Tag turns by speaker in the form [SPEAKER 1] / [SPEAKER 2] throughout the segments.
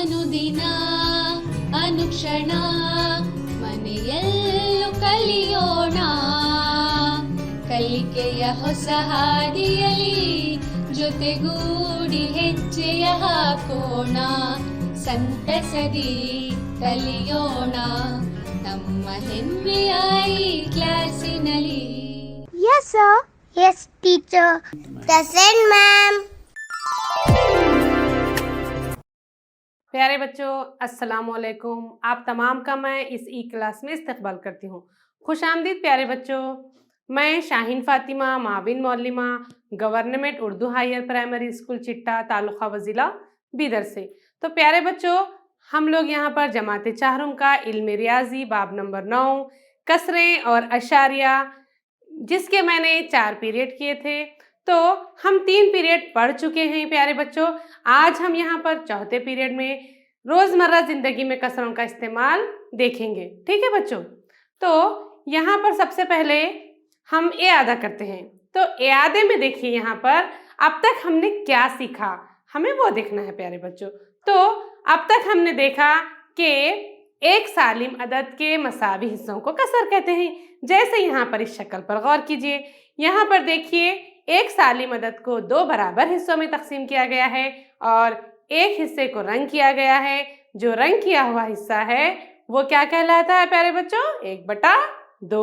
[SPEAKER 1] ಅನುದಿನ ಅನುಕ್ಷಣ ಮನೆಯಲ್ಲೂ ಕಲಿಯೋಣ ಕಲಿಕೆಯ ಹೊಸ ಹಾದಿಯಲಿ ಜೊತೆಗೂಡಿ ಹೆಜ್ಜೆಯ ಹಾಕೋಣ ಸಂತಸದಿ ಕಲಿಯೋಣ ನಮ್ಮ ಹೆಮ್ಮೆಯ ಈ ಕ್ಲಾಸಿನಲ್ಲಿ.
[SPEAKER 2] Yes, sir. Yes, teacher. Present, ma'am.
[SPEAKER 3] प्यारे बच्चों, अस्सलाम वालेकुम। आप तमाम का मैं इस ई क्लास में इस्तकबाल करती हूँ। खुश आमदीद प्यारे बच्चों। मैं शाहीन फातिमा माविन मौलिमा government Urdu higher primary school Chitta taluka वज़िला Bidar से। तो प्यारे बच्चों, हम लोग यहाँ पर जमाते चाहरुम का इल्म रियाजी बाब नंबर 9 कसरें और अशारिया, जिसके मैंने 4 पीरियड किए थे, तो हम 3 पीरियड पढ़ चुके हैं प्यारे बच्चों। आज हम यहाँ पर चौथे पीरियड में रोज़मर्रा ज़िंदगी में कसरों का इस्तेमाल देखेंगे। ठीक है बच्चों, तो यहाँ पर सबसे पहले हम इआदा करते हैं। तो इआदे में देखिए यहाँ पर अब तक हमने क्या सीखा, हमें वो देखना है प्यारे बच्चों। तो अब तक हमने देखा कि एक सालिम अदद के मसावी हिस्सों को कसर कहते हैं। जैसे यहाँ पर इस शक्ल पर गौर कीजिए। यहाँ पर देखिए एक सालिम अदद को 2 बराबर हिस्सों में तकसीम किया गया है और एक हिस्से को रंग किया गया है। जो रंग किया हुआ हिस्सा है वो क्या कहलाता है प्यारे बच्चों? 1/2।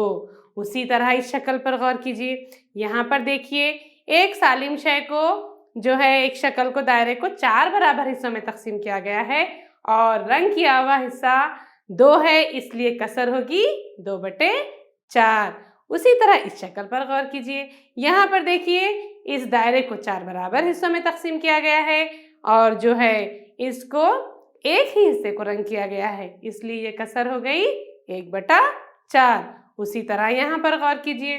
[SPEAKER 3] उसी तरह इस शक्ल पर गौर कीजिए। यहाँ पर देखिए एक सालिम शय को जो है एक शक्ल को दायरे को 4 बराबर हिस्सों में तकसीम किया गया है और रंग किया हुआ हिस्सा 2 है, इसलिए कसर होगी 2/4। उसी तरह इस शक्ल पर गौर कीजिए। यहाँ पर देखिए इस दायरे को 4 बराबर हिस्सों में तकसीम किया गया है और जो है इसको एक ही हिस्से को रंग किया गया है, इसलिए ये कसर हो गई 1/4। उसी तरह यहाँ पर गौर कीजिए।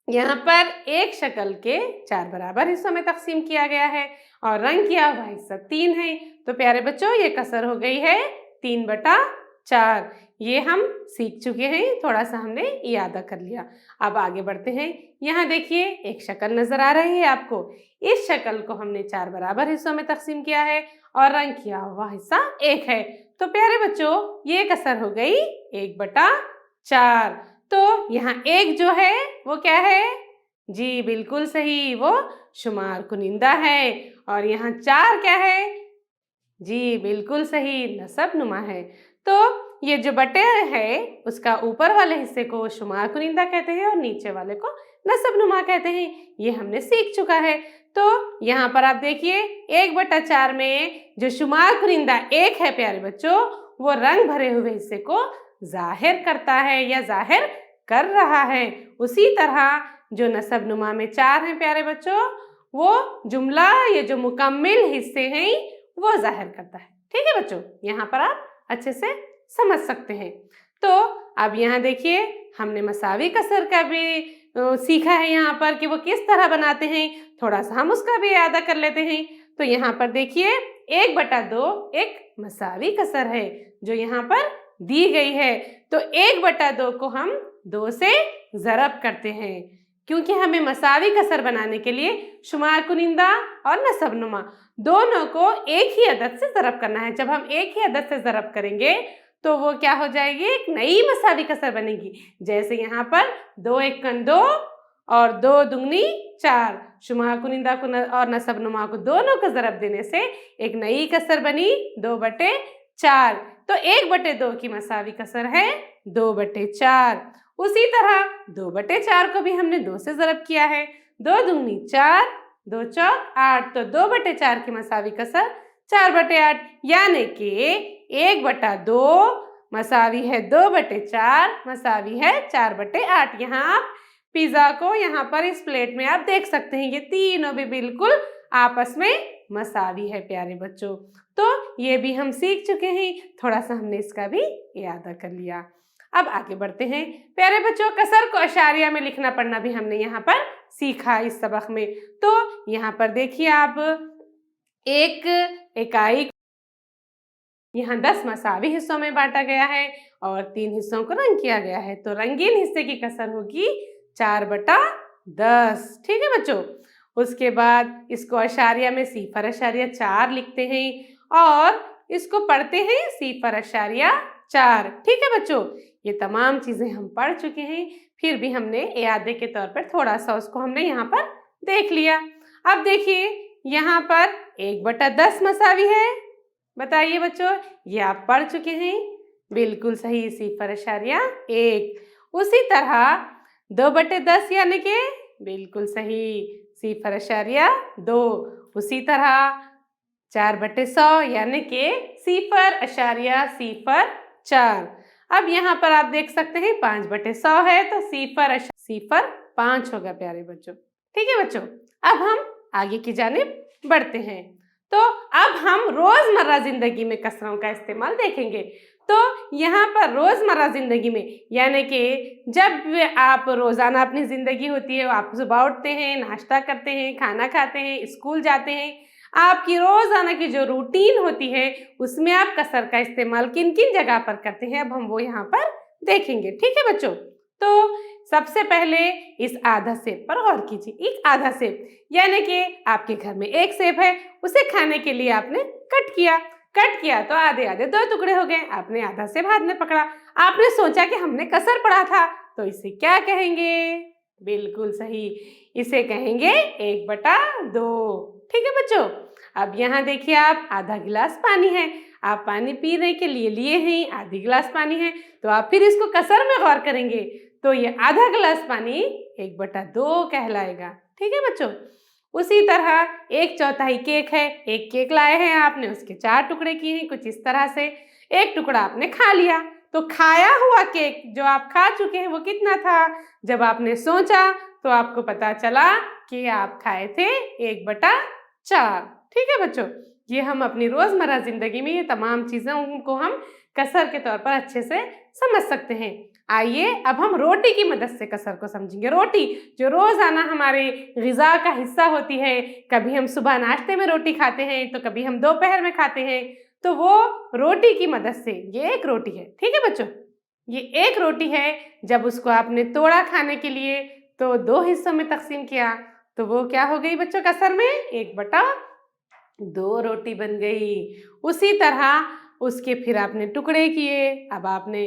[SPEAKER 3] यहाँ पर एक शक्ल के 4 बराबर हिस्सों में तकसीम किया गया है और रंग किया हुआ हिस्सा 3 है। तो प्यारे बच्चों ये कसर हो गई है 3/4। ये हम सीख चुके हैं, थोड़ा सा हमने इयादा कर लिया। अब आगे बढ़ते हैं। यहाँ देखिए एक शक्ल नजर आ रही है आपको। इस शक्ल को हमने 4 बराबर हिस्सों में तकसीम किया है और रंग किया हुआ हिस्सा 1 है। तो प्यारे बच्चों ये कसर हो गई 1/4। तो यहाँ 1 जो है वो क्या है? जी बिल्कुल सही, वो शुमार कुनिंदा है। और यहाँ 4 क्या है? जी बिल्कुल सही, नसब नुमा है। तो ये जो बटे है उसका ऊपर वाले हिस्से को शुमार कुनिंदा कहते हैं और नीचे वाले को नसब नुमा कहते हैं। ये हमने सीख चुका है। तो यहाँ पर आप देखिए 1/4 में जो शुमार कुनिंदा 1 है प्यारे बच्चों, वो रंग भरे हुए हिस्से को जाहिर करता है या जाहिर कर रहा है। उसी तरह जो नसब नुमा में 4 हैं प्यारे बच्चों, वो जुमला ये जो मुकम्मिल हिस्से हैं वो जाहिर करता है। ठीक है बच्चों, यहाँ पर आप अच्छे से समझ सकते हैं। तो अब यहाँ देखिए हमने मसावी कसर का भी सीखा है यहाँ पर कि वो किस तरह बनाते हैं, थोड़ा सा हम उसका भी इआदा कर लेते हैं। तो यहाँ पर देखिए 1/2 एक मसावी कसर है जो यहाँ पर दी गई है। तो 1/2 को हम 2 से ज़रब करते हैं, क्योंकि हमें मसावी कसर बनाने के लिए शुमार कुनिंदा और नसब नुमा दोनों को एक ही अदद से ज़रब करना है। जब हम एक ही अदद से ज़रब करेंगे तो वो क्या हो जाएगी? एक नई मसावी कसर बनेगी। जैसे यहाँ पर 2 × 2 और 2 दूनी 4, शुमार कुनिंदा को और नसब नुमा को दोनों को ज़रब देने से एक नई कसर बनी 2/4। तो 1/2 की मसावी कसर है 2/4। उसी तरह 2/4 को भी हमने 2 से ज़रब किया है। 2 दूनी 4, 2 चौक 8, तो 2/4 की मसावी कसर 4/8, यानी कि 1/2 मसावी है 2/4 मसावी है 4/8। यहाँ आप पिज़्ज़ा को यहाँ पर इस प्लेट में आप देख सकते हैं, ये तीनों भी बिल्कुल आपस में मसावी है प्यारे बच्चों। तो ये भी हम सीख चुके हैं, थोड़ा सा हमने इसका भी इआदा कर लिया। अब आगे बढ़ते हैं प्यारे बच्चों। कसर को अशारिया में लिखना पढ़ना भी हमने यहाँ पर सीखा इस सबक में। तो यहाँ पर देखिए आप एक इकाई यहाँ 10 मसावी हिस्सों में बांटा गया है और 3 हिस्सों को रंग किया गया है। तो रंगीन हिस्से की कसर होगी 4/10। ठीक है बच्चों। उसके बाद इसको अशारिया में 0.4 लिखते हैं और इसको पढ़ते हैं 0.4। ठीक है बच्चों, ये तमाम चीजें हम पढ़ चुके हैं, फिर भी हमने यादें के तौर पर थोड़ा सा उसको हमने यहाँ पर देख लिया। अब देखिए यहाँ पर 1/10 मसावी है। बताइए बच्चों, ये आप पढ़ चुके हैं, बिल्कुल सही 0.1। उसी तरह 2/10 यानी कि बिल्कुल सही 0.2। उसी तरह 4/100 यानी कि 0.04। अब यहाँ पर आप देख सकते हैं 5/100 है तो 0.05 होगा प्यारे बच्चों। ठीक है बच्चों, अब हम आगे की जानिब बढ़ते हैं। तो अब हम रोजमर्रा जिंदगी में कसरों का इस्तेमाल देखेंगे। तो यहाँ पर रोजमर्रा जिंदगी में यानी कि जब आप रोजाना अपनी जिंदगी होती है, आप सुबह उठते हैं, नाश्ता करते हैं, खाना खाते हैं, स्कूल जाते हैं, आपकी रोजाना की जो रूटीन होती है उसमें आप कसर का इस्तेमाल किन किन जगह पर करते हैं, अब हम वो यहाँ पर देखेंगे। ठीक है बच्चों, तो सबसे पहले इस आधा सेब पर गौर कीजिए। एक आधा सेब यानी कि आपके घर में एक सेब है, उसे खाने के लिए आपने कट किया तो आधे आधे 2 टुकड़े हो गए। आपने आधा सेब हाथ में पकड़ा, आपने सोचा कि हमने कसर पढ़ा था, तो इसे क्या कहेंगे? बिल्कुल सही, इसे कहेंगे 1/2। ठीक है बच्चों, अब यहाँ देखिए आप आधा गिलास पानी है, आप पानी पीने के लिए लिए हैं, आधी गिलास पानी है, तो आप फिर इसको कसर में गौर करेंगे तो ये आधा गिलास पानी 1/2 कहलाएगा। ठीक है बच्चों, उसी तरह 1/4 केक है, एक केक लाए हैं आपने, उसके 4 टुकड़े किए हैं कुछ इस तरह से, एक टुकड़ा आपने खा लिया, तो खाया हुआ केक जो आप खा चुके हैं वो कितना था? जब आपने सोचा तो आपको पता चला कि आप खाए थे 1/4। ठीक है बच्चों, ये हम अपनी रोजमर्रा जिंदगी में ये तमाम चीजों को हम कसर के तौर पर अच्छे से समझ सकते हैं। आइए अब हम रोटी की मदद से कसर को समझेंगे। रोटी जो रोजाना हमारे ग़िज़ा का हिस्सा होती है, कभी हम सुबह नाश्ते में रोटी खाते हैं तो कभी हम दोपहर में खाते हैं, तो वो रोटी की मदद से, ये एक रोटी है। ठीक है बच्चों, ये एक रोटी है, जब उसको आपने तोड़ा खाने के लिए तो 2 हिस्सों में तकसीम किया तो वो क्या हो गई बच्चों कसर में? 1/2 रोटी बन गई। उसी तरह उसके फिर आपने टुकड़े किए, अब आपने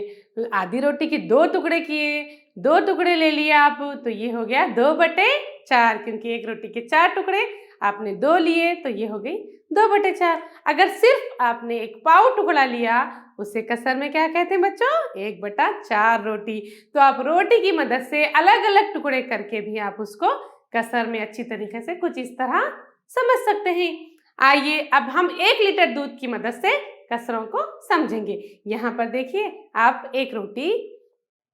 [SPEAKER 3] आधी रोटी के 2 टुकड़े किए, 2 टुकड़े ले लिए आप, तो ये हो गया 2/4, क्योंकि एक रोटी के 4 टुकड़े आपने 2 लिए तो ये हो गई 2/4। अगर सिर्फ आपने एक पाव टुकड़ा लिया, उसे कसर में क्या कहते हैं बच्चों? 1/4 रोटी। तो आप रोटी की मदद से अलग अलग टुकड़े करके भी आप उसको कसर में अच्छी तरीके से कुछ इस तरह समझ सकते हैं। आइए अब हम 1 लीटर दूध की मदद से कसरों को समझेंगे। यहाँ पर देखिए आप एक रोटी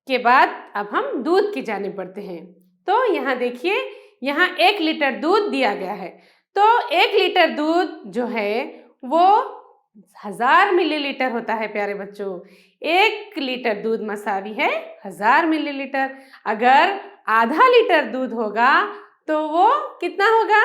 [SPEAKER 3] के बाद अब हम दूध की जानिब बढ़ते हैं। तो यहाँ देखिए, यहाँ 1 लीटर दूध दिया गया है, तो 1 लीटर दूध जो है वो 1000 मिलीलीटर होता है प्यारे बच्चों। 1 लीटर दूध मसावी है 1000 मिलीलीटर। अगर आधा लीटर दूध होगा तो वो कितना होगा?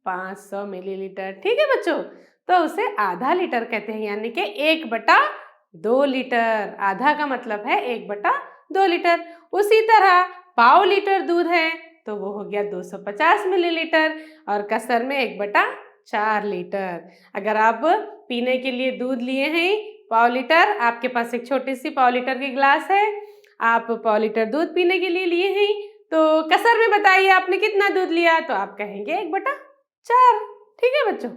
[SPEAKER 3] 500 मिलीलीटर। ठीक है बच्चों, तो उसे आधा लीटर कहते हैं, यानी कि 1/2 लीटर। आधा का मतलब है 1/2 लीटर। उसी तरह पाव लीटर दूध है तो वो हो गया 250 मिलीलीटर और कसर में 1/4 लीटर। अगर आप पीने के लिए दूध लिए हैं पाव लीटर, आपके पास एक छोटी सी पाव लीटर की गिलास है, आप पाव लीटर दूध पीने के लिए लिए हैं, तो कसर में बताइए आपने कितना दूध लिया? तो आप कहेंगे 1/4। ठीक है बच्चों,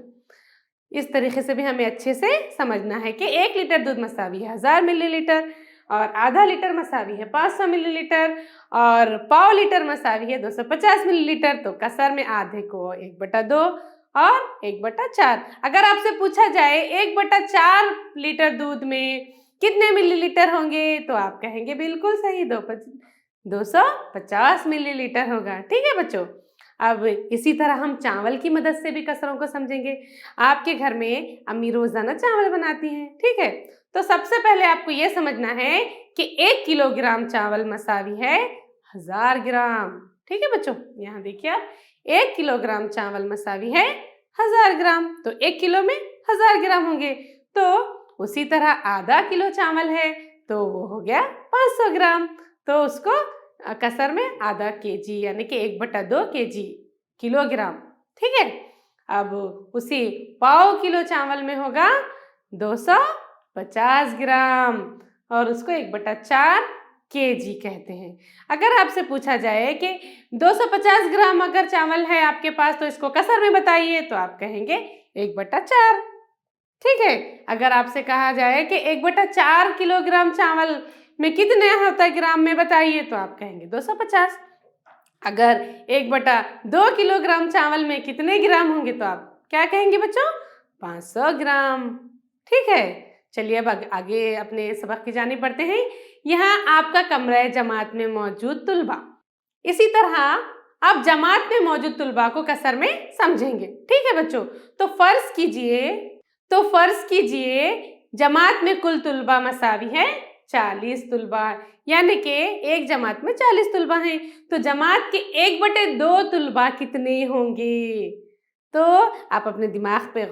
[SPEAKER 3] इस तरीके से भी हमें अच्छे से समझना है कि 1 लीटर दूध मसावी है 1000 मिलीलीटर और आधा लीटर मसावी है 500 मिलीलीटर और पाव लीटर मसावी है 250 मिलीलीटर। तो कसर में आधे को 1/2 और 1/4। अगर आपसे पूछा जाए 1/4 लीटर दूध में कितने मिलीलीटर होंगे, तो आप कहेंगे बिल्कुल सही 250 मिलीलीटर होगा। ठीक है बच्चों, अब इसी तरह हम चावल की मदद से भी कसरों को समझेंगे। आपके घर में अम्मी रोजाना चावल बनाती हैं, ठीक है, तो सबसे पहले आपको ये समझना है कि 1 किलोग्राम चावल मसावी है 1000 ग्राम। ठीक है बच्चों, यहाँ देखिए आप 1 किलोग्राम चावल मसावी है 1000 ग्राम, तो 1 किलो में 1000 ग्राम होंगे। तो उसी तरह आधा किलो चावल है तो वो हो गया 500 ग्राम, तो उसको कसर में आधा केजी यानी कि 1/2 केजी किलोग्राम। ठीक है, अब उसी पाव किलो चावल में होगा 250 ग्राम और उसको 1/4 केजी कहते हैं। अगर आपसे पूछा जाए कि 250 ग्राम अगर चावल है आपके पास तो इसको कसर में बताइए तो आप कहेंगे 1/4। ठीक है। अगर आपसे कहा जाए कि 1/4 किलोग्राम चावल में कितने होता है ग्राम में बताइए तो आप कहेंगे 250। अगर 1/2 किलोग्राम चावल में कितने ग्राम होंगे तो आप क्या कहेंगे बच्चों? 500 ग्राम। ठीक है। चलिए अब आगे अपने सबक की जानिब बढ़ते हैं। यहाँ आपका कमरा जमात में मौजूद तुलबा। इसी तरह आप जमात में मौजूद तुलबा को कसर में समझेंगे। ठीक है बच्चों। तो फर्ज कीजिए जमात में कुल तुलबा मसावी है 40 तुलबा, यानी कि एक जमात में 40 तुलबा हैं। तो जमात के 1/2 तुलबा कितने होंगे? तो आप अपने दिमाग पे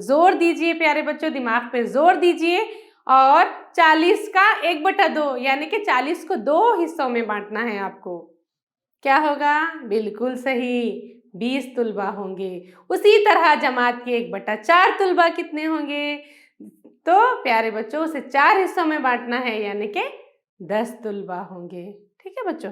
[SPEAKER 3] जोर दीजिए प्यारे बच्चों, दिमाग पे जोर दीजिए और 40 का 1/2 यानी कि 40 को 2 हिस्सों में बांटना है आपको। क्या होगा? बिल्कुल सही, 20 तुलबा होंगे। उसी तरह जमात के 1/4 तुलबा कितने होंगे? तो प्यारे बच्चों उसे 4 हिस्सों में बांटना है यानी कि 10 तुलबा होंगे। ठीक है बच्चों।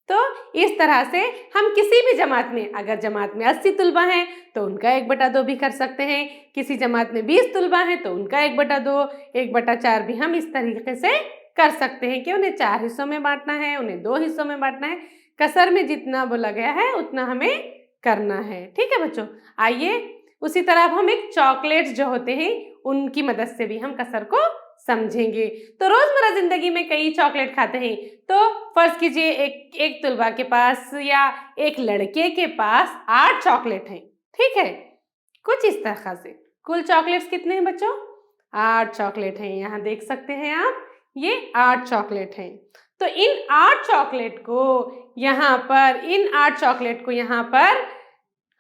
[SPEAKER 3] तो इस तरह से हम किसी भी जमात में, अगर जमात में 80 तुलबा हैं तो उनका 1/2 भी कर सकते हैं। किसी जमात में 20 तुलबा हैं तो उनका 1/2, 1/4 भी हम इस तरीके से कर सकते हैं कि उन्हें 4 हिस्सों में बांटना है, उन्हें 2 हिस्सों में बांटना है। कसर में जितना बोला गया है उतना हमें करना है। ठीक है बच्चों। आइए उसी तरह अब हम एक चॉकलेट जो होते हैं उनकी मदद से भी हम कसर को समझेंगे। तो रोजमर्रा जिंदगी में कई चॉकलेट खाते हैं। तो फर्ज कीजिए एक तुलबा के पास या एक लड़के के पास 8 चॉकलेट हैं। ठीक है। कुछ इस तरह से कुल चॉकलेट्स कितने हैं बच्चों? 8 चॉकलेट हैं। यहाँ देख सकते हैं आप, ये 8 चॉकलेट हैं। तो इन 8 चॉकलेट को यहाँ पर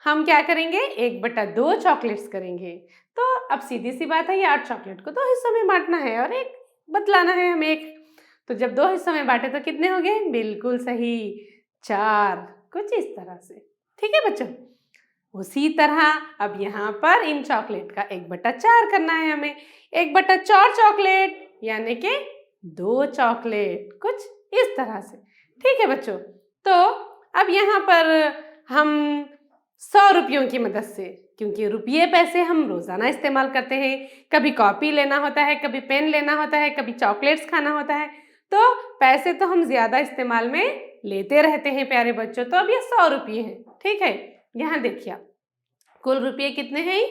[SPEAKER 3] हम क्या करेंगे? 1/2 चॉकलेट्स करेंगे। तो अब सीधी सी बात है, ये 8 चॉकलेट को 2 हिस्सों में बांटना है और एक बतलाना है हमें एक। तो जब 2 हिस्सों में बांटे तो कितने हो गए? बिल्कुल सही, 4। कुछ इस तरह से। ठीक है बच्चों। उसी तरह अब यहाँ पर इन चॉकलेट का 1/4 करना है हमें। 1/4 चॉकलेट यानी कि 2 चॉकलेट, कुछ इस तरह से। ठीक है बच्चों। तो अब यहाँ पर हम 100 रुपयों की मदद से, क्योंकि रुपये पैसे हम रोजाना इस्तेमाल करते हैं, कभी कॉपी लेना होता है, कभी पेन लेना होता है, कभी चॉकलेट्स खाना होता है, तो पैसे तो हम ज्यादा इस्तेमाल में लेते रहते हैं प्यारे बच्चों। तो अब ये 100 रुपये हैं। ठीक है। यहाँ देखिए कुल रुपये कितने हैं?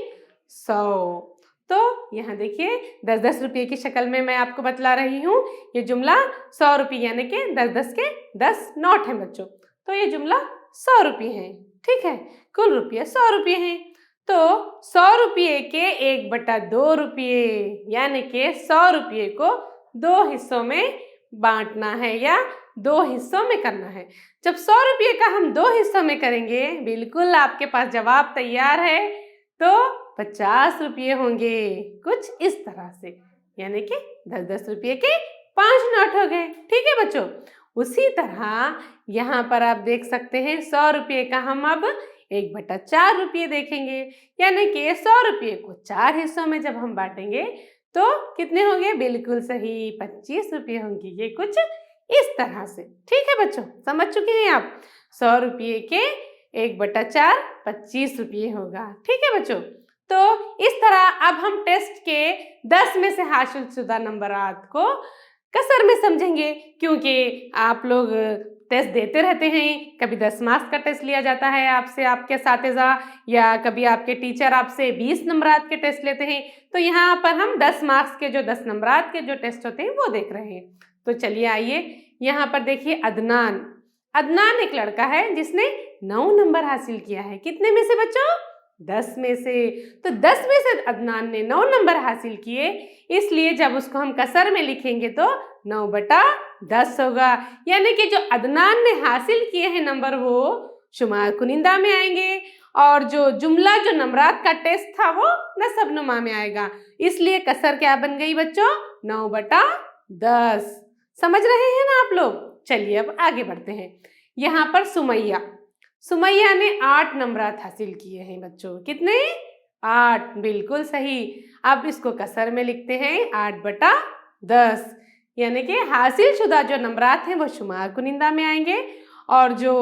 [SPEAKER 3] 100। तो यहाँ देखिए 10-10 रुपये की शक्ल में मैं आपको बतला रही हूँ। ये जुमला 100 रुपये यानी कि 10-10 के 10 नोट हैं बच्चों। तो ये जुमला 100 रुपये है। ठीक है। कुल रुपये 100 रुपये हैं। तो 100 रुपये के 1/2 रुपये यानी कि 100 रुपये को 2 हिस्सों में बांटना है या 2 हिस्सों में करना है। जब 100 रुपये का हम 2 हिस्सों में करेंगे, बिल्कुल आपके पास जवाब तैयार है, तो 50 रुपये होंगे। कुछ इस तरह से, यानी कि 10-10 रुपये के 5 नोट हो गए। ठीक है बच्चों। उसी तरह यहाँ पर आप देख सकते हैं 100 रुपये का हम अब 1/4 रुपये देखेंगे, यानी कि 100 रुपये को 4 हिस्सों में जब हम बांटेंगे तो कितने होंगे? बिल्कुल सही, 25 रुपये होंगे। ये कुछ इस तरह से। ठीक है बच्चों, समझ चुके हैं आप? 100 रुपये के 1/4 25 रुपये होगा। ठीक है बच्चों। तो इस तरह अब हम टेस्ट के 10 में से हासिल शुदा नंबरात को कसर में समझेंगे, क्योंकि आप लोग टेस्ट देते रहते हैं। कभी 10 मार्क्स का टेस्ट लिया जाता है आपसे आपके साथीज़ा, या कभी आपके टीचर आपसे 20 नंबरात के टेस्ट लेते हैं। तो यहाँ पर हम 10 मार्क्स के जो 10 नंबरात के जो टेस्ट होते हैं वो देख रहे हैं। तो चलिए आइए यहाँ पर देखिए अदनान एक लड़का है जिसने 9 नंबर हासिल किया है। कितने में से बच्चों? 10 में से। तो 10 में से अदनान ने 9 नंबर हासिल किए, इसलिए जब उसको हम कसर में लिखेंगे तो 9/10 होगा। यानी कि जो अदनान ने हासिल किए हैं नंबर वो शुमार कुनिंदा में आएंगे, और जो जुमला जो नंबरात का टेस्ट था वो नसबनुमा में आएगा। इसलिए कसर क्या बन गई बच्चों? 9/10। समझ रहे हैं ना आप लोग? चलिए अब आगे बढ़ते हैं। यहाँ पर सुमैया ने 8 नंबरात हासिल किए हैं बच्चों। कितने? 8, बिल्कुल सही। अब इसको कसर में लिखते हैं 8/10, यानी कि हासिलशुदा जो नंबरात हैं वो शुमार कुनिंदा में आएंगे और जो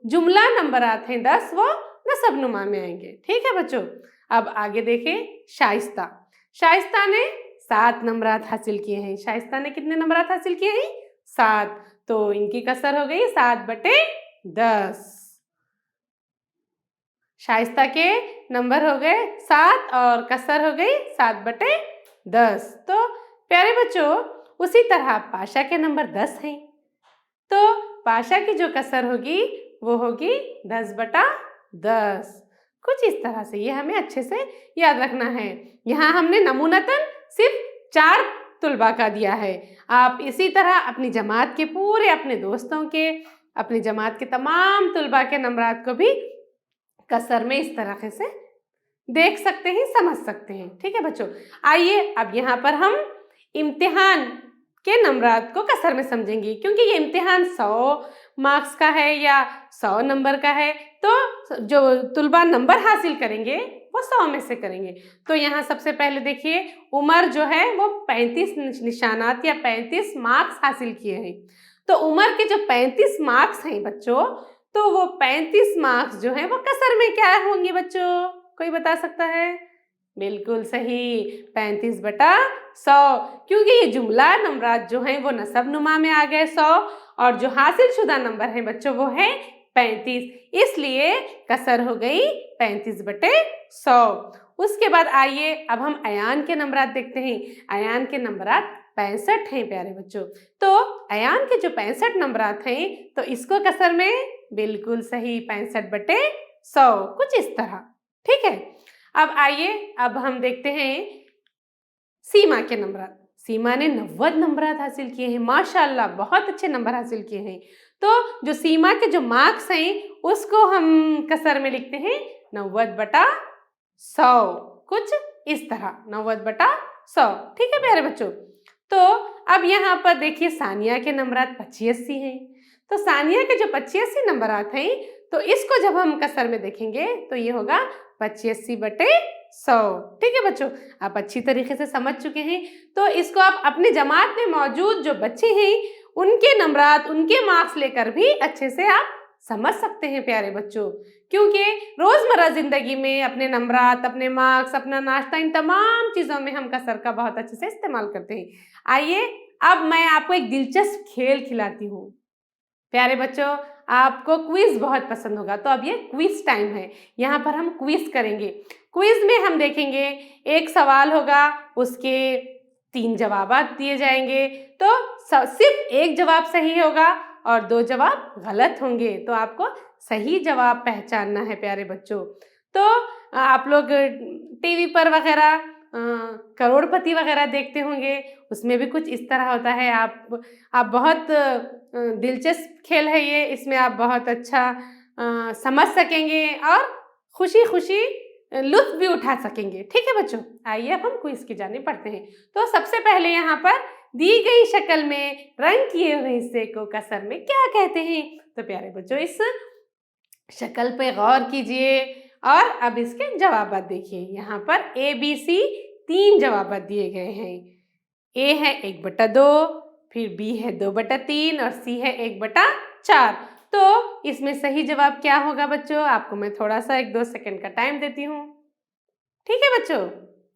[SPEAKER 3] जुमला नंबरात हैं 10 वो नसबनुमा में आएंगे। ठीक है बच्चों। अब आगे देखें शाइस्ता। शाइस्ता ने 7 नंबरात हासिल किए हैं। शाइस्ता ने कितने नंबरात हासिल किए हैं? 7। तो इनकी कसर हो गई 7/10। शाइस्ता के नंबर हो गए 7 और कसर हो गई 7/10। तो प्यारे बच्चों, उसी तरह पाशा के नंबर 10 हैं, तो पाशा की जो कसर होगी वो होगी 10/10। कुछ इस तरह से, ये हमें अच्छे से याद रखना है। यहाँ हमने नमूनतन सिर्फ 4 तुलबा का दिया है। आप इसी तरह अपनी जमात के पूरे अपने दोस्तों के, अपनी जमात के तमाम तुलबा के नंबरात को भी कसर में इस तरह से देख सकते हैं, समझ सकते हैं। ठीक है बच्चों। आइए अब यहाँ पर हम इम्तिहान के नंबरात को कसर में समझेंगे, क्योंकि ये इम्तिहान 100 मार्क्स का है या 100 नंबर का है, तो जो तुलबा नंबर हासिल करेंगे वो 100 में से करेंगे। तो यहाँ सबसे पहले देखिए, उमर जो है वो 35 निशानात या 35 मार्क्स हासिल किए हैं। तो उमर के जो 35 मार्क्स हैं बच्चों, तो वो 35 मार्क्स जो हैं वो कसर में क्या होंगे बच्चों? कोई बता सकता है? बिल्कुल सही, 35/100, क्योंकि ये जुमला नंबरात जो हैं वो नसबनुमा में आ गए 100 और जो हासिलशुदा नंबर है बच्चों वो है 35, इसलिए कसर हो गई 35/100। उसके बाद आइए अब हम अयान के नंबरात देखते हैं। अयान के नंबरात 65 हैं प्यारे बच्चों। तो अयान के जो 65 नंबरात हैं, तो इसको कसर में बिल्कुल सही 65/100, कुछ इस तरह। ठीक है। अब आइए अब हम देखते हैं सीमा के नंबरात। सीमा ने 90 नंबरात हासिल किए हैं। माशाल्लाह, बहुत अच्छे नंबर हासिल किए हैं। तो जो सीमा के जो मार्क्स हैं उसको हम कसर में लिखते हैं 90/100, कुछ इस तरह 90/100। ठीक है प्यारे बच्चों। तो अब यहाँ पर देखिए सानिया के नंबरात 85 हैं। तो सानिया के जो 85 नंबरात हैं, तो इसको जब हम कसर में देखेंगे तो ये होगा 85/100। ठीक है बच्चों, आप अच्छी तरीके से समझ चुके हैं। तो इसको आप अपने जमात में मौजूद जो बच्चे हैं उनके नंबरात, उनके मार्क्स लेकर भी अच्छे से आप समझ सकते हैं प्यारे बच्चों, क्योंकि रोजमर्रा जिंदगी में अपने नंबरात, अपने मार्क्स, अपना नाश्ता, इन तमाम चीजों में हम कसर का बहुत अच्छे से इस्तेमाल करते हैं। आइए अब मैं आपको एक दिलचस्प खेल खिलाती हूँ। प्यारे बच्चों, आपको क्विज बहुत पसंद होगा, तो अब ये क्विज टाइम है। यहाँ पर हम क्विज करेंगे। क्विज में हम देखेंगे, एक सवाल होगा, उसके 3 जवाब दिए जाएंगे। तो सिर्फ एक जवाब सही होगा और 2 जवाब गलत होंगे। तो आपको सही जवाब पहचानना है प्यारे बच्चों। तो आप लोग टीवी पर वगैरह करोड़पति वगैरह देखते होंगे, उसमें भी कुछ इस तरह होता है। आप बहुत दिलचस्प खेल है ये, इसमें आप बहुत अच्छा समझ सकेंगे और खुशी खुशी लुत्फ भी उठा सकेंगे। ठीक है बच्चों। आइए अब हम क्विज की जानिब बढ़ते हैं। तो सबसे पहले यहाँ पर दी गई शक्ल में रंग किए हुए हिस्से को कसर में क्या कहते हैं? तो प्यारे बच्चों, इस शक्ल पे गौर कीजिए और अब इसके जवाब देखिए। यहाँ पर ABC 3 जवाब दिए गए हैं। A है 1/2, फिर B है 2/3 और C है 1/4। तो इसमें सही जवाब क्या होगा बच्चों? आपको मैं थोड़ा सा 1-2 सेकंड का टाइम देती हूँ। ठीक है बच्चों,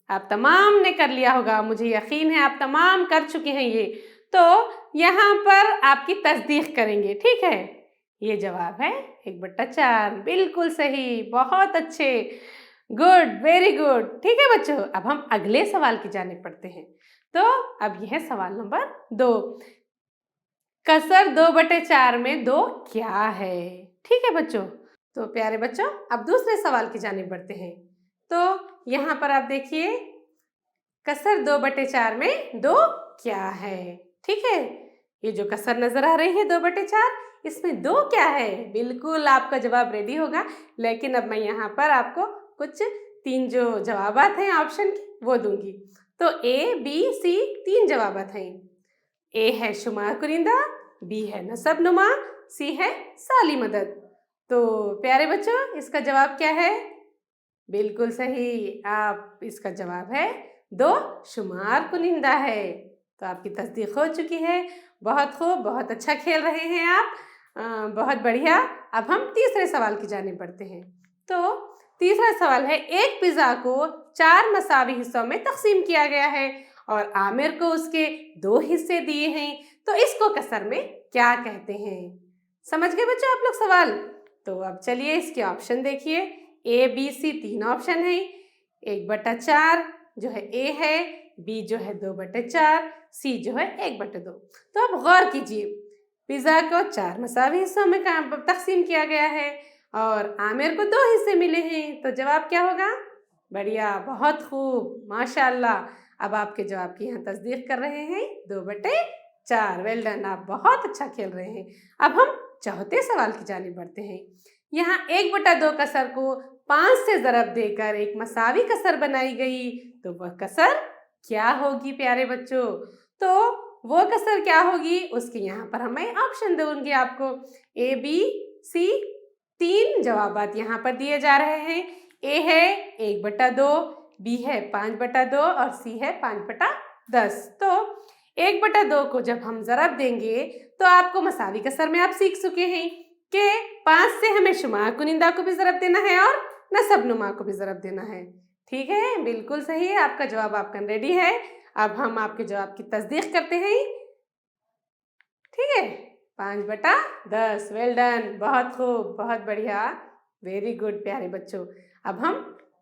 [SPEAKER 3] आप तमाम ने कर लिया होगा, मुझे यकीन है आप तमाम कर चुके हैं ये। तो यहाँ पर आपकी तस्दीक करेंगे। ठीक है, ये जवाब है 1/4, बिल्कुल सही, बहुत अच्छे, गुड, वेरी गुड। ठीक है बच्चों, अब हम अगले सवाल की जानिब बढ़ते हैं। तो अब यह है सवाल नंबर 2। कसर 2/4 में 2 क्या है? ठीक है बच्चों। तो प्यारे बच्चों, अब दूसरे सवाल की जानिब बढ़ते हैं। तो यहाँ पर आप देखिए, कसर 2/4 में 2 क्या है? ठीक है, ये जो कसर नजर आ रही है 2/4, इसमें 2 क्या है? बिल्कुल आपका जवाब रेडी होगा, लेकिन अब मैं यहाँ पर आपको कुछ 3 जो जवाब हैं ऑप्शन के वो दूंगी। तो A, B, C 3 जवाब हैं। A है शुमार कुनिंदा, B है नसबनुमा, C है साली मदद। तो प्यारे बच्चों, इसका जवाब क्या है? बिल्कुल सही। आप इसका जवाब है 2 शुमार कुनिंदा है। तो आपकी तस्दीक हो चुकी है। बहुत खूब, बहुत अच्छा खेल रहे हैं आप। बहुत बढ़िया। अब हम तीसरे सवाल की जानिब बढ़ते हैं। तो तीसरा सवाल है, एक पिज़्ज़ा को 4 मसावी हिस्सों में तकसीम किया गया है और आमिर को उसके 2 हिस्से दिए हैं, तो इसको कसर में क्या कहते हैं? समझ गए बच्चों आप लोग सवाल? तो अब चलिए इसके ऑप्शन देखिए। ए बी सी 3 ऑप्शन है। 1/4 जो है ए है, बी जो है 2/4, सी जो है 1/2। तो अब गौर कीजिए, पिज़्ज़ा को 4 मसावी हिस्सों में तकसीम किया गया है और आमिर को 2 हिस्से मिले हैं, तो जवाब क्या होगा? बढ़िया, बहुत खूब, माशाल्लाह। अब आपके जवाब की यहाँ तस्दीक कर रहे हैं 2/4। वेल डन, आप बहुत अच्छा खेल रहे हैं। अब हम चौथे सवाल की जानिब बढ़ते हैं। यहाँ 1/2 कसर को 5 से ज़रब देकर एक मसावी कसर बनाई गई, तो वह कसर क्या होगी प्यारे बच्चों? तो वो कसर क्या होगी उसके यहाँ पर हमें ऑप्शन दूंगी आपको। ए बी सी 3 जवाबात यहाँ पर दिए जा रहे हैं। ए है 1/2, बी है 5/2 और सी है 5/10। तो 1/2 को जब हम ज़रब देंगे तो आपको मसावी कसर में आप सीख चुके हैं कि 5 से हमें शुमार कुनिंदा को भी ज़रब देना है और नसब नुमा को भी ज़रब देना है। ठीक है, बिल्कुल सही है, आपका जवाब आपका रेडी है। अब हम आपके जवाब की तस्दीक करते हैं। ठीक है, 5/10। वेल डन, बहुत खूब, बहुत बढ़िया, वेरी गुड प्यारे बच्चों। अब हम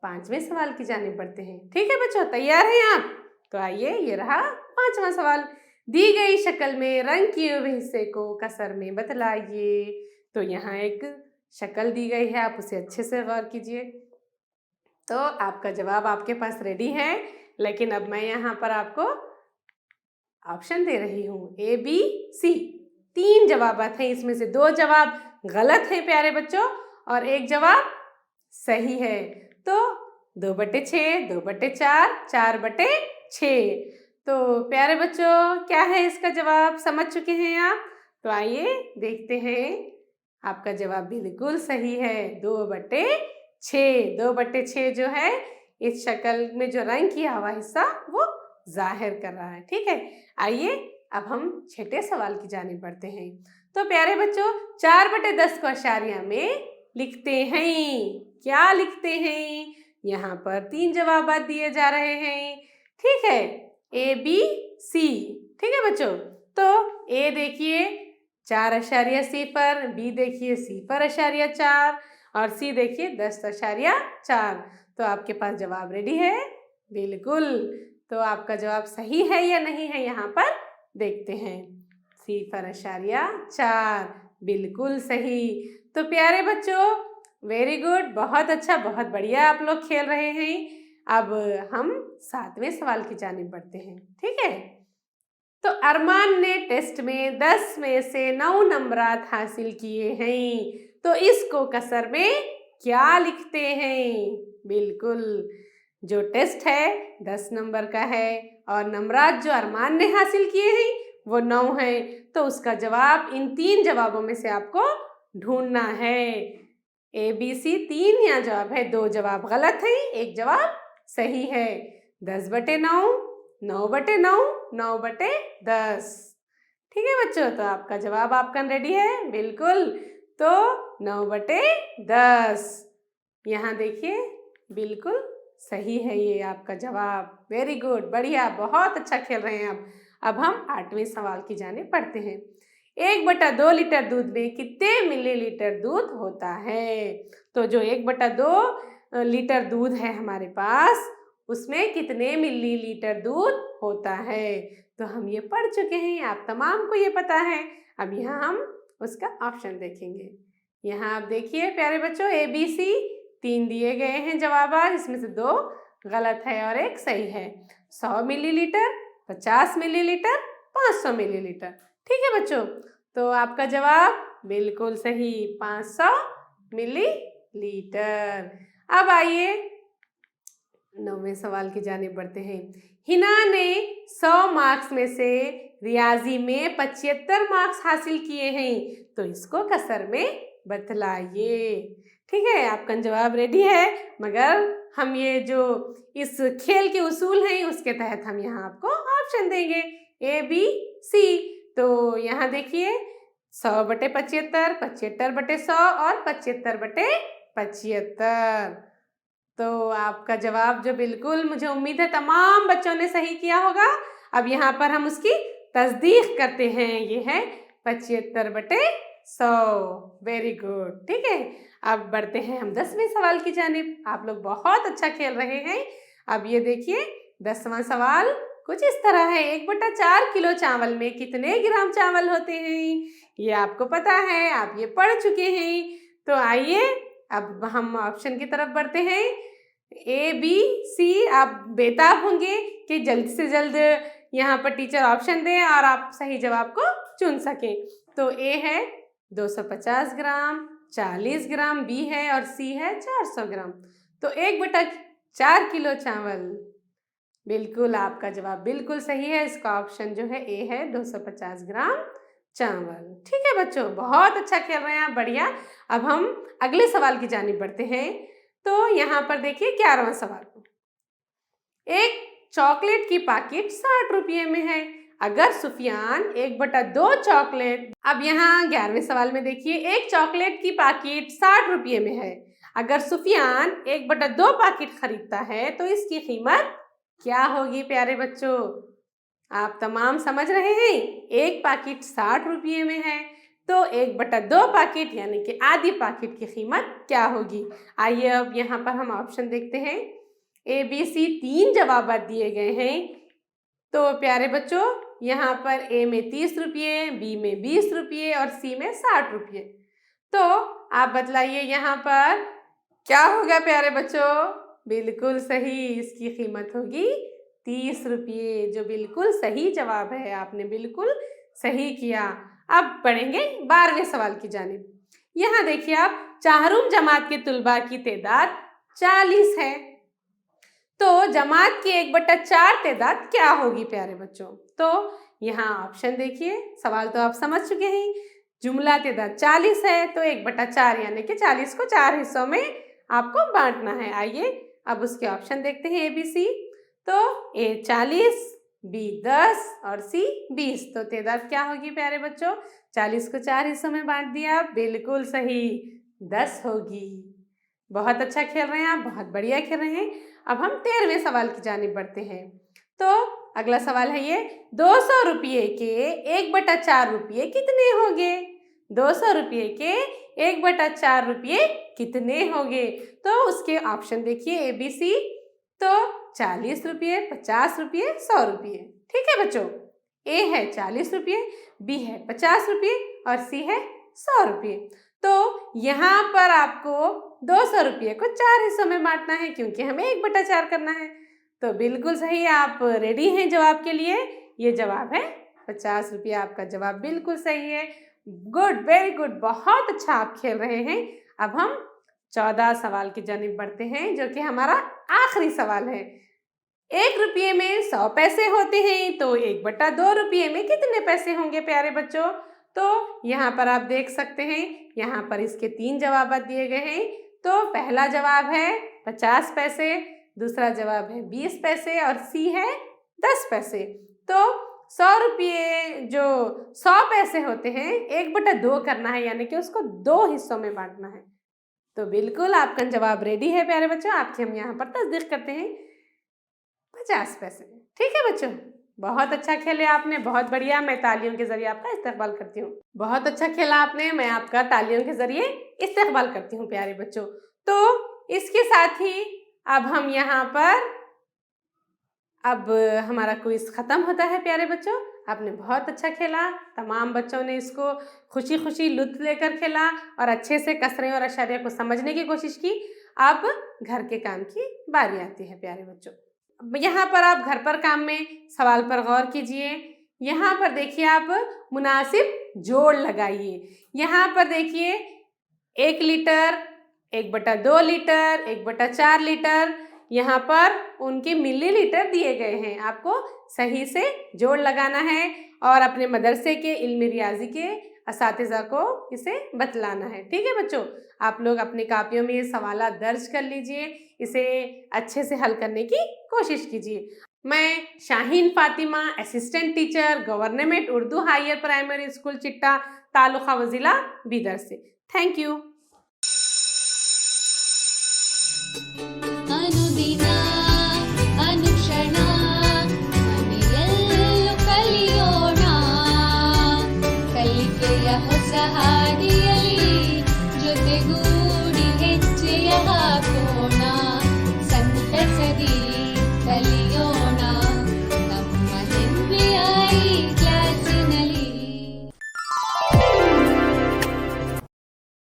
[SPEAKER 3] 5वें सवाल की जानिब बढ़ते हैं। ठीक है बच्चों, तैयार हैं आप? तो आइए, ये रहा 5वां सवाल। दी गई शक्ल में रंग किए हुए हिस्से को कसर में बतलाइए। तो यहाँ एक शक्ल दी गई है, आप उसे अच्छे से गौर कीजिए। तो आपका जवाब आपके पास रेडी है, लेकिन अब मैं यहाँ पर आपको ऑप्शन दे रही हूँ। ए बी सी 3 जवाबात हैं, इसमें से 2 जवाब गलत हैं प्यारे बच्चों और 1 जवाब सही है। तो 2/6, 2/4, 4/6। तो प्यारे बच्चों, क्या है इसका जवाब? समझ चुके हैं आप? तो आइए देखते हैं। आपका जवाब बिल्कुल सही है, 2/6। 2/6 जो है इस शक्ल में जो रंग किया हुआ हिस्सा वो जाहिर कर रहा है। ठीक है, आइए अब हम छठे सवाल की जानिब बढ़ते हैं। तो प्यारे बच्चों, 4/10 को अशारिया में लिखते हैं। क्या लिखते हैं? यहाँ पर 3 जवाब दिए जा रहे हैं। ठीक है, ए बी सी। ठीक है बच्चों, तो ए देखिए 4.0, बी देखिए 0.4 और सी देखिए 10.4। तो आपके पास जवाब रेडी है? बिल्कुल। तो आपका जवाब सही है या नहीं है, यहाँ पर देखते हैं। 0.4, बिल्कुल सही। तो प्यारे बच्चों, वेरी गुड, बहुत अच्छा, बहुत बढ़िया, आप लोग खेल रहे हैं। अब हम 7वें सवाल की जानिब बढ़ते हैं। ठीक है, तो अरमान ने टेस्ट में 10 में से 9 नंबरात हासिल किए हैं, तो इसको कसर में क्या लिखते हैं? बिल्कुल, जो टेस्ट है 10 नंबर का है और नंबरात जो अरमान ने हासिल किए हैं वो 9 है। तो उसका जवाब इन 3 जवाबों में से आपको ढूंढना है। ए बी सी 3 यहाँ जवाब है, 2 जवाब गलत हैं, 1 जवाब सही है। 10/9, 9/9, 9/10। ठीक है बच्चों, तो आपका जवाब आपका रेडी है? बिल्कुल। तो 9/10 यहाँ देखिए, बिल्कुल सही है ये आपका जवाब। वेरी गुड, बढ़िया, बहुत अच्छा खेल रहे हैं आप। अब हम 8वें सवाल की जानिब बढ़ते हैं। 1/2 लीटर दूध में कितने मिलीलीटर दूध होता है? तो जो 1/2 लीटर दूध है हमारे पास, उसमें कितने मिलीलीटर दूध होता है? तो हम ये पढ़ चुके हैं, आप तमाम को ये पता है। अब यहाँ हम उसका ऑप्शन देखेंगे। यहाँ आप देखिए प्यारे बच्चों, ए बी सी 3 दिए गए हैं जवाब, इसमें से 2 गलत है और 1 सही है। 100 मिलीलीटर, 50 मिलीलीटर, 500 मिलीलीटर। ठीक है बच्चों, तो आपका जवाब बिल्कुल सही, 500 मिलीलीटर। अब आइए 9वें सवाल की जानिब बढ़ते हैं। हिना ने 100 मार्क्स में से रियाजी में 75 मार्क्स हासिल किए हैं, तो इसको कसर में बतलाइए। ठीक है, आपका जवाब रेडी है, मगर हम ये जो इस खेल के उसूल हैं उसके तहत हम यहाँ आपको ऑप्शन देंगे A, B, C। तो यहाँ देखिए 100/75, 75/100 और 75/75। तो आपका जवाब जो बिल्कुल मुझे उम्मीद है तमाम बच्चों ने सही किया होगा। अब यहाँ पर हम उसकी तस्दीक करते हैं, ये है 75/100। वेरी गुड, ठीक है। अब बढ़ते हैं हम 10वें सवाल की जानिब। आप लोग बहुत अच्छा खेल रहे हैं। अब ये देखिए 10वां सवाल कुछ इस तरह है, 1/4 किलो चावल में कितने ग्राम चावल होते हैं? ये आपको पता है, आप ये पढ़ चुके हैं। तो आइए अब हम ऑप्शन की तरफ बढ़ते हैं। A, B, C। आप बेताब होंगे कि जल्द से जल्द यहाँ पर टीचर ऑप्शन दें और आप सही जवाब को चुन सकें। तो A है 250 ग्राम, 40 ग्राम, B है और C है 400 ग्राम। तो 1/4 किलो चावल, बिल्कुल आपका जवाब बिल्कुल सही है। इसका ऑप्शन जो है A है 250 ग्राम चावल। ठीक है बच्चों, बहुत अच्छा खेल रहे हैं आप, बढ़िया। अब हम अगले सवाल की जानिब बढ़ते हैं। तो यहाँ पर देखिए 11वां सवाल, एक चॉकलेट की पैकेट 60 रुपये में है। अगर सुफियान 1/2 चॉकलेट, अब यहाँ 11वें सवाल में देखिए एक चॉकलेट की पैकेट 60 रुपये में है। अगर सुफियान 1/2 पैकेट खरीदता है तो इसकी कीमत क्या होगी प्यारे बच्चों? आप तमाम समझ रहे हैं, एक पैकेट 60 रुपये में है तो 1/2 पैकेट यानी कि आधी पैकेट की कीमत क्या होगी? आइए अब यहाँ पर हम ऑप्शन देखते हैं। A, B, C 3 जवाब दिए गए हैं। तो प्यारे बच्चों यहाँ पर A में 30 रुपये, B में 20 रुपये और C में 60 रुपये। तो आप बतलाइए यहाँ पर क्या होगा प्यारे बच्चों? बिल्कुल सही, इसकी कीमत होगी 30 रुपये, जो बिल्कुल सही जवाब है। आपने बिल्कुल सही किया। अब बढ़ेंगे 12वें सवाल की जानिब। यहाँ देखिए आप, चाहरुम जमात के तुलबा की तादाद 40 है, तो जमात की 1/4 तादाद क्या होगी प्यारे बच्चों? तो यहाँ ऑप्शन देखिए, सवाल तो आप समझ चुके हैं। जुमला तादाद 40 है तो 1/4 यानी कि 40 को 4 हिस्सों में आपको बांटना है। आइए अब उसके ऑप्शन देखते हैं A, B, C। तो A 40, B 10 और C 20। तो तादाद क्या होगी प्यारे बच्चों? 40 को 4 हिस्सों में बांट दिया, बिल्कुल सही, 10 होगी। बहुत अच्छा खेल रहे हैं आप, बहुत बढ़िया खेल रहे हैं। अब हम 13वें सवाल की जानिब बढ़ते हैं। तो अगला सवाल है ये, 200 रुपये के 1/4 रुपये कितने होंगे? 200 रुपये के 1/4 रुपये कितने होंगे? तो उसके ऑप्शन देखिए A, B, C। तो 40 रुपये, 50 रुपये, 100 रुपये। ठीक है बच्चों, A है 40 रुपये, B है 50 रुपये और C है 100 रुपये। तो यहाँ पर आपको 200 रुपये को 4 हिस्सों में बांटना है क्योंकि हमें 1/4 करना है। तो बिल्कुल सही, आप रेडी हैं जवाब के लिए? ये जवाब है 50 रुपये। आपका जवाब बिल्कुल सही है। गुड, वेरी गुड, बहुत अच्छा आप खेल रहे हैं। अब हम 14 सवाल की जानिब बढ़ते हैं, जो कि हमारा आखिरी सवाल है। 1 रुपये में 100 पैसे होते हैं तो 1/2 रुपये में कितने पैसे होंगे प्यारे बच्चों? तो यहाँ पर आप देख सकते हैं, यहाँ पर इसके 3 जवाब दिए गए हैं। तो पहला जवाब है 50 पैसे, दूसरा जवाब है 20 पैसे और C है 10 पैसे। तो 100 रुपये जो 100 पैसे होते हैं 1/2 करना है, यानी कि उसको 2 हिस्सों में बांटना है। तो बिल्कुल आपका जवाब रेडी है प्यारे बच्चों। आपकी हम यहाँ पर तस्दीक करते हैं 50 पैसे। ठीक है बच्चों, बहुत अच्छा खेले आपने, बहुत बढ़िया। मैं तालियों के जरिए आपका इस्तकबाल करती हूँ। बहुत अच्छा खेला आपने, मैं आपका तालियों के जरिए इस्तकबाल करती हूँ प्यारे बच्चों। तो इसके साथ ही अब हम यहाँ पर, अब हमारा क्विज ख़त्म होता है प्यारे बच्चों। आपने बहुत अच्छा खेला, तमाम बच्चों ने इसको खुशी खुशी लुत्फ़ लेकर खेला और अच्छे से कसरें और अशारिया को समझने की कोशिश की। अब घर के काम की बारी आती है प्यारे बच्चों। यहाँ पर आप घर पर काम में सवाल पर गौर कीजिए। यहाँ पर देखिए आप मुनासिब जोड़ लगाइए। यहाँ पर देखिए 1 लीटर, 1/2 लीटर, 1/4 लीटर, यहाँ पर उनके मिलीलीटर दिए गए हैं। आपको सही से जोड़ लगाना है और अपने मदरसे के इल्म रियाजी के असातिज़ा को इसे बतलाना है। ठीक है बच्चों, आप लोग अपनी कापियों में ये सवालात दर्ज कर लीजिए, इसे अच्छे से हल करने की कोशिश कीजिए। मैं Shaheen Fatima, assistant teacher, government Urdu higher primary school Chitta, taluka व ज़िला बीदर से। Thank you.
[SPEAKER 1] अनुदिना